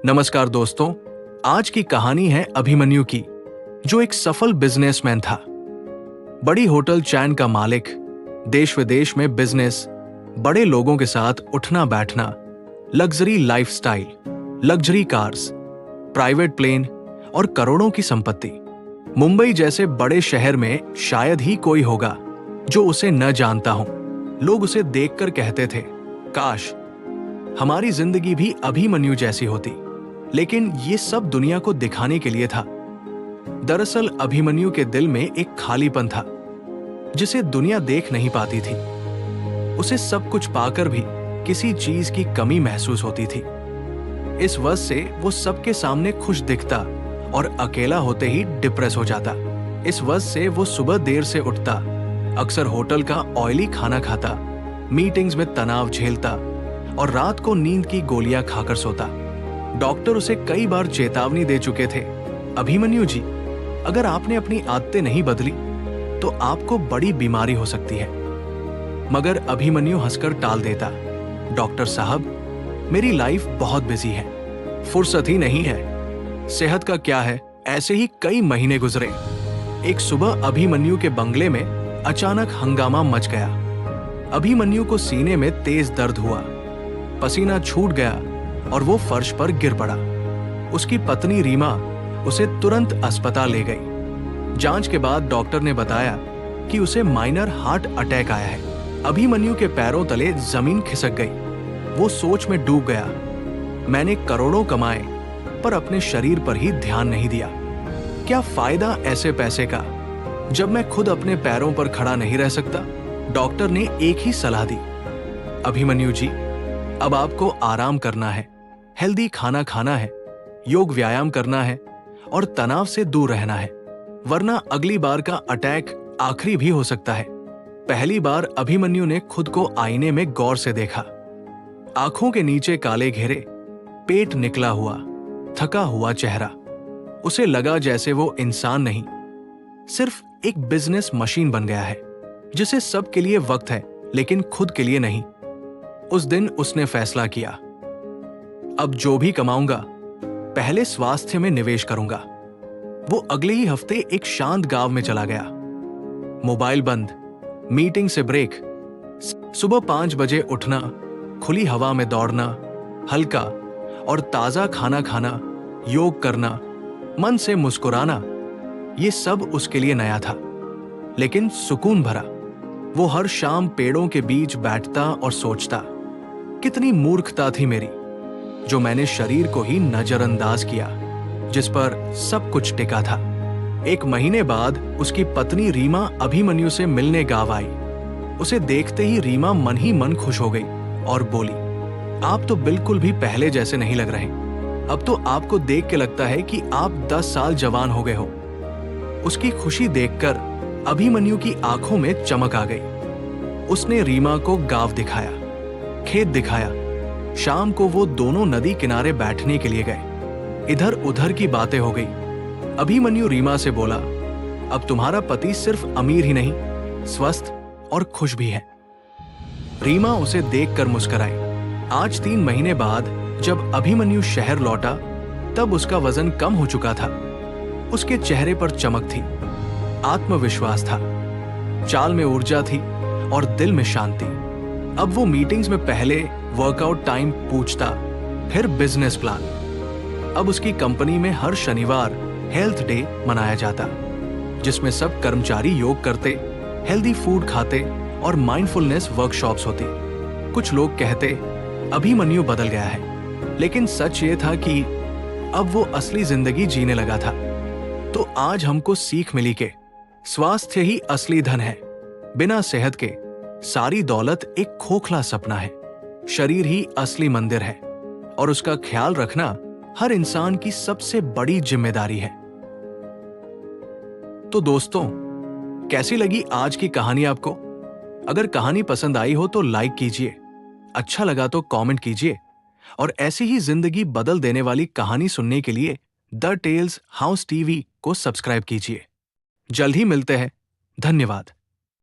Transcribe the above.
नमस्कार दोस्तों, आज की कहानी है अभिमन्यु की, जो एक सफल बिजनेसमैन था। बड़ी होटल चैन का मालिक, देश विदेश में बिजनेस, बड़े लोगों के साथ उठना बैठना, luxury lifestyle, luxury cars, private plane और करोड़ों की संपत्ति। मुंबई जैसे बड़े शहर में शायद ही कोई होगा जो उसे न जानता हो। लोग उसे देखकर कहते थे, काश हमारी जिंदगी भी अभिमन्यु जैसी होती। लेकिन ये सब दुनिया को दिखाने के लिए था। दरअसल अभिमन्यु के दिल में एक खालीपन था जिसे दुनिया देख नहीं पाती थी। उसे सब कुछ पाकर भी किसी चीज की कमी महसूस होती थी। इस वजह से वो सबके सामने खुश दिखता और अकेला होते ही डिप्रेस हो जाता। इस वजह से वो सुबह देर से उठता, अक्सर होटल का ऑयली खाना खाता, मीटिंग्स में तनाव झेलता और रात को नींद की गोलियां खाकर सोता। डॉक्टर उसे कई बार चेतावनी दे चुके थे, अभिमन्यु जी, अगर आपने अपनी आदतें नहीं बदली तो आपको बड़ी बीमारी हो सकती है। मगर अभिमन्यु हंसकर टाल देता, डॉक्टर साहब, मेरी लाइफ बहुत बिजी है, फुर्सत ही नहीं है। सेहत का क्या है। ऐसे ही कई महीने गुजरे। एक सुबह अभिमन्यु के बंगले में अचानक हंगामा मच गया। अभिमन्यु को सीने में तेज दर्द हुआ, पसीना छूट गया और वो फर्श पर गिर पड़ा। उसकी पत्नी रीमा उसे तुरंत अस्पताल ले गई। जांच के बाद डॉक्टर ने बताया कि उसे माइनर हार्ट अटैक आया है। अभिमन्यु के पैरों तले जमीन खिसक गई। वो सोच में डूब गया। मैंने करोड़ों कमाए पर अपने शरीर पर ही ध्यान नहीं दिया। क्या फायदा ऐसे पैसे का जब मैं खुद अपने पैरों पर खड़ा नहीं रह सकता। डॉक्टर ने एक ही सलाह दी, अभिमन्यु जी, अब आपको आराम करना है, हेल्दी खाना खाना है, योग व्यायाम करना है और तनाव से दूर रहना है, वरना अगली बार का अटैक आखिरी भी हो सकता है। पहली बार अभिमन्यु ने खुद को आईने में गौर से देखा। आंखों के नीचे काले घेरे, पेट निकला हुआ, थका हुआ चेहरा। उसे लगा जैसे वो इंसान नहीं, सिर्फ एक बिजनेस मशीन बन गया है, जिसे सबके लिए वक्त है लेकिन खुद के लिए नहीं। उस दिन उसने फैसला किया, अब जो भी कमाऊंगा पहले स्वास्थ्य में निवेश करूंगा। वो अगले ही हफ्ते एक शांत गांव में चला गया। मोबाइल बंद, मीटिंग से ब्रेक, सुबह 5 बजे उठना, खुली हवा में दौड़ना, हल्का और ताजा खाना खाना, योग करना, मन से मुस्कुराना, ये सब उसके लिए नया था लेकिन सुकून भरा। वो हर शाम पेड़ों के बीच बैठता और सोचता, कितनी मूर्खता थी मेरी जो मैंने शरीर को ही नजरअंदाज किया जिस पर सब कुछ टिका था। 1 महीने बाद उसकी पत्नी रीमा अभिमन्यु से मिलने गांव आई। उसे देखते ही रीमा मन ही मन खुश हो गई और बोली, आप तो बिल्कुल भी पहले जैसे नहीं लग रहे। अब तो आपको देख के लगता है कि आप 10 साल जवान हो गए हो। उसकी खुशी देखकर अभिमन्यु की आंखों में चमक आ गई। उसने रीमा को गांव दिखाया, खेत दिखाया। शाम को वो दोनों नदी किनारे बैठने के लिए गए। इधर उधर की बातें हो गई। अभिमन्यु रीमा से बोला, अब तुम्हारा पति सिर्फ अमीर ही नहीं, स्वस्थ और खुश भी है। रीमा उसे देखकर मुस्कुराई। आज 3 महीने बाद जब अभिमन्यु शहर लौटा तब उसका वजन कम हो चुका था। उसके चेहरे पर चमक थी, आत्मविश्वास था, चाल में ऊर्जा थी और दिल में शांति। अब वो मीटिंग्स में पहले वर्कआउट टाइम पूछता, फिर बिजनेस प्लान। अब उसकी कंपनी में हर शनिवार हेल्थ डे मनाया जाता, जिसमें सब कर्मचारी योग करते, हेल्दी फूड खाते और माइंडफुलनेस वर्कशॉप्स होती। कुछ लोग कहते अभिमन्यु बदल गया है, लेकिन सच ये था कि अब वो असली जिंदगी जीने लगा था। तो आज हमको सीख मिली कि स्वास्थ्य ही असली धन है। बिना सेहत के सारी दौलत एक खोखला सपना है। शरीर ही असली मंदिर है और उसका ख्याल रखना हर इंसान की सबसे बड़ी जिम्मेदारी है। तो दोस्तों, कैसी लगी आज की कहानी आपको? अगर कहानी पसंद आई हो तो लाइक कीजिए, अच्छा लगा तो कमेंट कीजिए और ऐसी ही जिंदगी बदल देने वाली कहानी सुनने के लिए द टेल्स हाउस टीवी को सब्सक्राइब कीजिए। जल्द ही मिलते हैं। धन्यवाद।